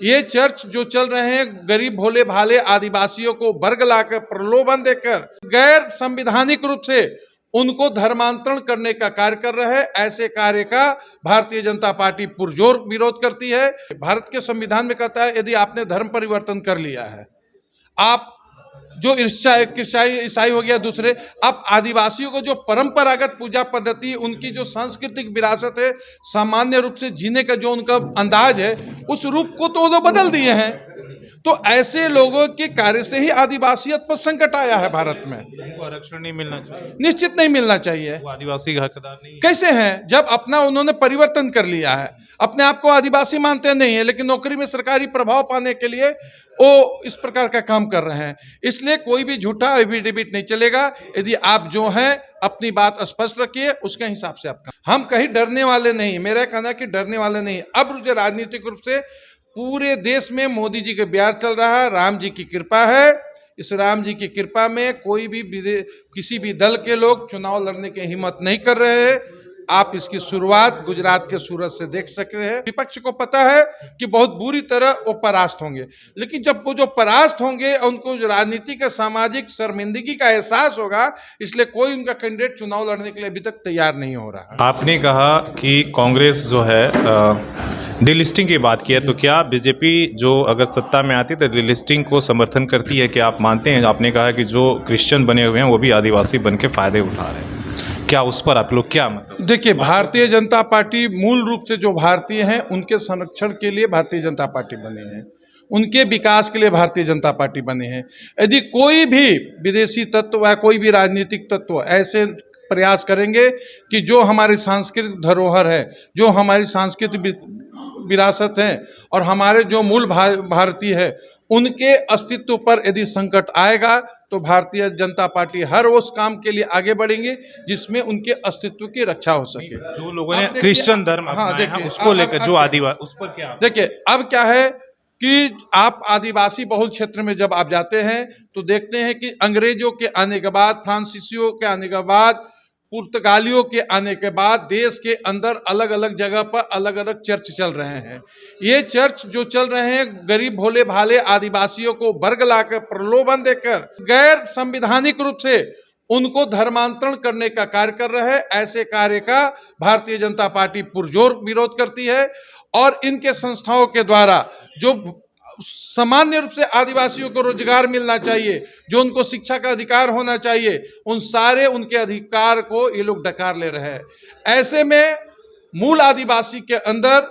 ये चर्च जो चल रहे हैं गरीब भोले भाले आदिवासियों को वर्ग लाकर प्रलोभन देकर गैर संविधानिक रूप से उनको धर्मांतरण करने का कार्य कर रहे हैं। ऐसे कार्य का भारतीय जनता पार्टी पुरजोर विरोध करती है। भारत के संविधान में कहता है यदि आपने धर्म परिवर्तन कर लिया है, आप जो ईसाई हो गया दूसरे, अब आदिवासियों को जो परंपरागत पूजा पद्धति, उनकी जो सांस्कृतिक विरासत है, सामान्य रूप से जीने का जो उनका अंदाज है, उस रूप को तो वो बदल दिए हैं। तो ऐसे लोगों के कार्य से ही आदिवासियत पर संकट आया है भारत में। उनको आरक्षण नहीं मिलना चाहिए, निश्चित नहीं मिलना चाहिए। वो आदिवासी का हकदार नहीं है। कैसे हैं जब अपना उन्होंने परिवर्तन कर लिया है, अपने आप को आदिवासी मानते नहीं है, लेकिन नौकरी में सरकारी प्रभाव पाने के लिए वो इस प्रकार का काम कर रहे हैं। इसलिए कोई भी झूठा एफिडेविट नहीं चलेगा। यदि आप जो हैं अपनी बात स्पष्ट रखिए, उसके हिसाब से आप हम कहीं डरने वाले नहीं। मेरा कहना है कि डरने वाले नहीं। अब जो राजनीतिक रूप से पूरे देश में मोदी जी का प्यार चल रहा है, राम जी की कृपा है। इस राम जी की कृपा में कोई भी किसी भी दल के लोग चुनाव लड़ने की हिम्मत नहीं कर रहे हैं। आप इसकी शुरुआत गुजरात के सूरत से देख सकते हैं। विपक्ष को पता है कि बहुत बुरी तरह वो परास्त होंगे, लेकिन जब वो जो परास्त होंगे उनको जो राजनीतिक सामाजिक शर्मिंदगी का एहसास होगा, इसलिए कोई उनका कैंडिडेट चुनाव लड़ने के लिए अभी तक तैयार नहीं हो रहा। आपने कहा कि कांग्रेस जो है डिलिस्टिंग की बात की है, तो क्या बीजेपी जो अगर सत्ता में आती है तो डिलिस्टिंग को समर्थन करती है? क्या आप मानते हैं? आपने कहा कि जो क्रिश्चियन बने हुए हैं वो भी आदिवासी बन के फायदे उठा रहे हैं, क्या उस पर आप लोग क्या मतलब? देखिए, भारतीय जनता पार्टी मूल रूप से जो भारतीय हैं उनके संरक्षण के लिए भारतीय जनता पार्टी बनी है, उनके विकास के लिए भारतीय जनता पार्टी बने हैं। यदि कोई भी विदेशी तत्व या कोई भी राजनीतिक तत्व ऐसे प्रयास करेंगे कि जो हमारी सांस्कृतिक धरोहर है, जो हमारी सांस्कृतिक विरासत है और हमारे जो मूल भारतीय है, उनके अस्तित्व पर यदि संकट आएगा तो भारतीय जनता पार्टी हर उस काम के लिए आगे बढ़ेंगे जिसमें उनके अस्तित्व की रक्षा हो सके। जो लोगों ने क्रिश्चियन धर्म अपनाया है उसको लेकर जो आदिवासी, उस पर क्या? देखिए, अब क्या है कि आप आदिवासी बहुल क्षेत्र में जब आप जाते हैं तो देखते हैं कि अंग्रेजों के आने के बाद, फ्रांसीसियों के आने के बाद, पुर्तगालियों के आने के बाद देश के अंदर अलग अलग जगह पर अलग अलग चर्च चल रहे हैं। ये चर्च जो चल रहे हैं गरीब भोले भाले आदिवासियों को वर्ग लाकर प्रलोभन देकर गैर संविधानिक रूप से उनको धर्मांतरण करने का कार्य कर रहे हैं। ऐसे कार्य का भारतीय जनता पार्टी पुरजोर विरोध करती है और इनके संस्थाओं के द्वारा जो सामान्य रूप से आदिवासियों को रोजगार मिलना चाहिए, जो उनको शिक्षा का अधिकार होना चाहिए, उन सारे उनके अधिकार को ये लोग डकार ले रहे हैं। ऐसे में मूल आदिवासी के अंदर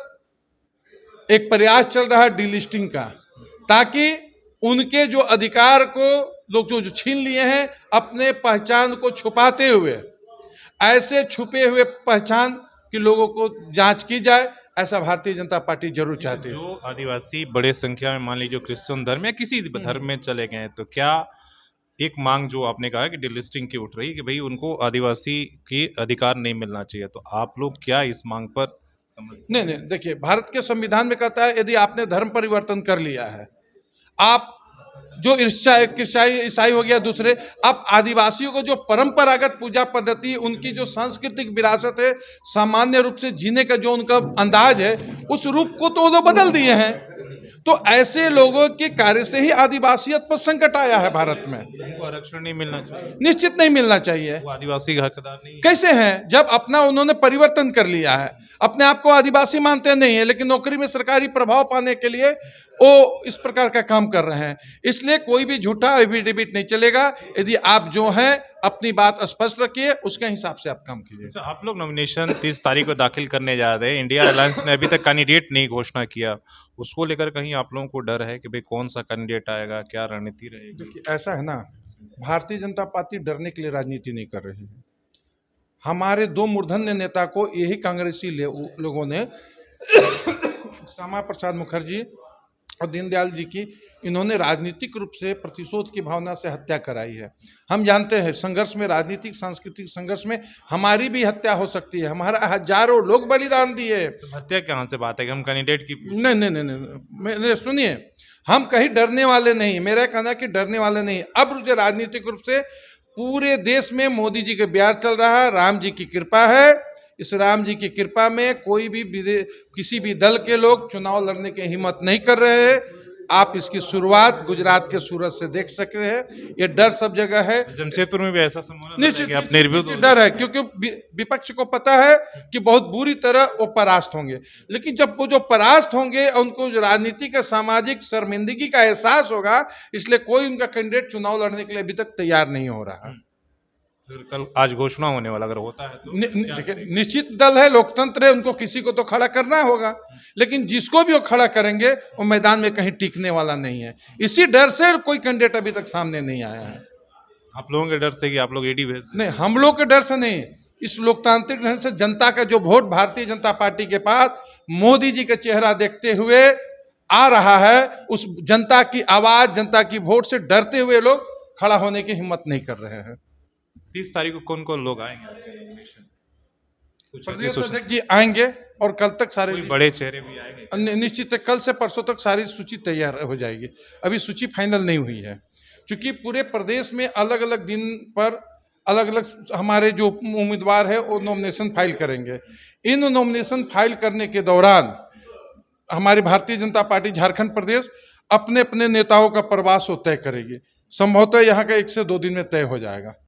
एक प्रयास चल रहा है डिलिस्टिंग का, ताकि उनके जो अधिकार को लोग जो छीन लिए हैं, अपने पहचान को छुपाते हुए, ऐसे छुपे हुए पहचान के लोगों को जांच की जाए, ऐसा भारतीय जनता पार्टी जरूर चाहती है। जो आदिवासी बड़े संख्या में मान लीजिए क्रिश्चियन धर्म या किसी धर्म में चले गए हैं, तो क्या एक मांग जो आपने कहा कि डिलिस्टिंग की उठ रही है कि भाई उनको आदिवासी की अधिकार नहीं मिलना चाहिए, तो आप लोग क्या इस मांग पर नहीं, देखिए, भारत के संविधान में कहता है यदि आपने धर्म परिवर्तन कर लिया है, आप जो ईसाई हो गया दूसरे, अब आदिवासियों को जो परंपरागत पूजा पद्धति, उनकी जो सांस्कृतिक विरासत है, सामान्य रूप से जीने का जो उनका अंदाज है, उस रूप को तो वो बदल दिए हैं। तो ऐसे लोगों के कार्य से ही आदिवासियत पर संकट आया है भारत में। उनको आरक्षण नहीं मिलना चाहिए, निश्चित नहीं मिलना चाहिए। वो आदिवासी का हकदार नहीं है। कैसे हैं जब अपना उन्होंने परिवर्तन कर लिया है, अपने आप को आदिवासी मानते नहीं है, लेकिन नौकरी में सरकारी प्रभाव पाने के लिए वो इस प्रकार का काम कर रहे हैं। इसलिए कोई भी झूठा एफिडेविट नहीं चलेगा। यदि आप जो हैं अपनी बात स्पष्ट रखिए, उसके हिसाब से आप काम कीजिए। तो आप लोग नॉमिनेशन 30 तारीख को दाखिल करने जा रहे हैं। इंडिया अलायंस ने अभी तक कैंडिडेट नहीं घोषणा किया, उसको लेकर कहीं आप लोगों को डर है कि भाई कौन सा कैंडिडेट आएगा, क्या रणनीति रहेगी? देखिए, ऐसा है ना, भारतीय जनता पार्टी डरने के लिए राजनीति नहीं कर रही है। हमारे दो मूर्धन्य नेता को यही कांग्रेसी लोगों ने श्यामा प्रसाद मुखर्जी और दीनदयाल जी की, इन्होंने राजनीतिक रूप से प्रतिशोध की भावना से हत्या कराई है। हम जानते हैं संघर्ष में, राजनीतिक सांस्कृतिक संघर्ष में हमारी भी हत्या हो सकती है। हमारा हजारों लोग बलिदान दिए। तो हत्या कहाँ से बात है कि हम कैंडिडेट की? नहीं, सुनिए, हम कहीं डरने वाले नहीं। मेरा कहना है कि डरने वाले नहीं। अब जो राजनीतिक रूप से पूरे देश में मोदी जी का प्यार चल रहा है, राम जी की कृपा है। इस राम जी की कृपा में कोई भी किसी भी दल के लोग चुनाव लड़ने की हिम्मत नहीं कर रहे हैं। आप इसकी शुरुआत गुजरात के सूरत से देख सकते हैं। ये डर सब जगह है। जमशेदपुर में भी ऐसा संभावना है निश्चित कि आप निर्विरोध निश्चित डर है, क्योंकि विपक्ष को पता है कि बहुत बुरी तरह वो परास्त होंगे। लेकिन जब वो जो परास्त होंगे, उनको जो राजनीति का सामाजिक शर्मिंदगी का एहसास होगा, इसलिए कोई उनका कैंडिडेट चुनाव लड़ने के लिए अभी तक तैयार नहीं हो रहा। फिर कल आज घोषणा होने वाला, अगर होता है तो देखिए, निश्चित दल है, लोकतंत्र है, उनको किसी को तो खड़ा करना होगा, लेकिन जिसको भी वो खड़ा करेंगे वो मैदान में कहीं टिकने वाला नहीं है। इसी डर से कोई कैंडिडेट अभी तक सामने नहीं आया है। आप लोगों के डर से कि आप लोग ईडी भेज दें? नहीं, हम लोग के डर से नहीं, इस लोकतांत्रिक ढंग से जनता का जो वोट भारतीय जनता पार्टी के पास मोदी जी का चेहरा देखते हुए आ रहा है, उस जनता की आवाज, जनता की वोट से डरते हुए लोग खड़ा होने की हिम्मत नहीं कर रहे हैं। 30 तारीख को कौन कौन लोग आएंगे आपके नॉमिनेशन? कुछ ऐसी प्रदेश सूचना? अध्यक्ष जी आएंगे और कल तक सारे कोई बड़े चेहरे भी आएंगे? निश्चित है, कल से परसों तक सारी सूची तैयार हो जाएगी। अभी सूची फाइनल नहीं हुई है, क्योंकि पूरे प्रदेश में अलग अलग दिन पर अलग अलग हमारे जो उम्मीदवार है वो नॉमिनेशन फाइल करेंगे। इन नॉमिनेशन फाइल करने के दौरान हमारी भारतीय जनता पार्टी झारखंड प्रदेश अपने अपने नेताओं का प्रवास वो तय करेगी। संभवतः यहाँ का 1 से 2 दिन में तय हो जाएगा।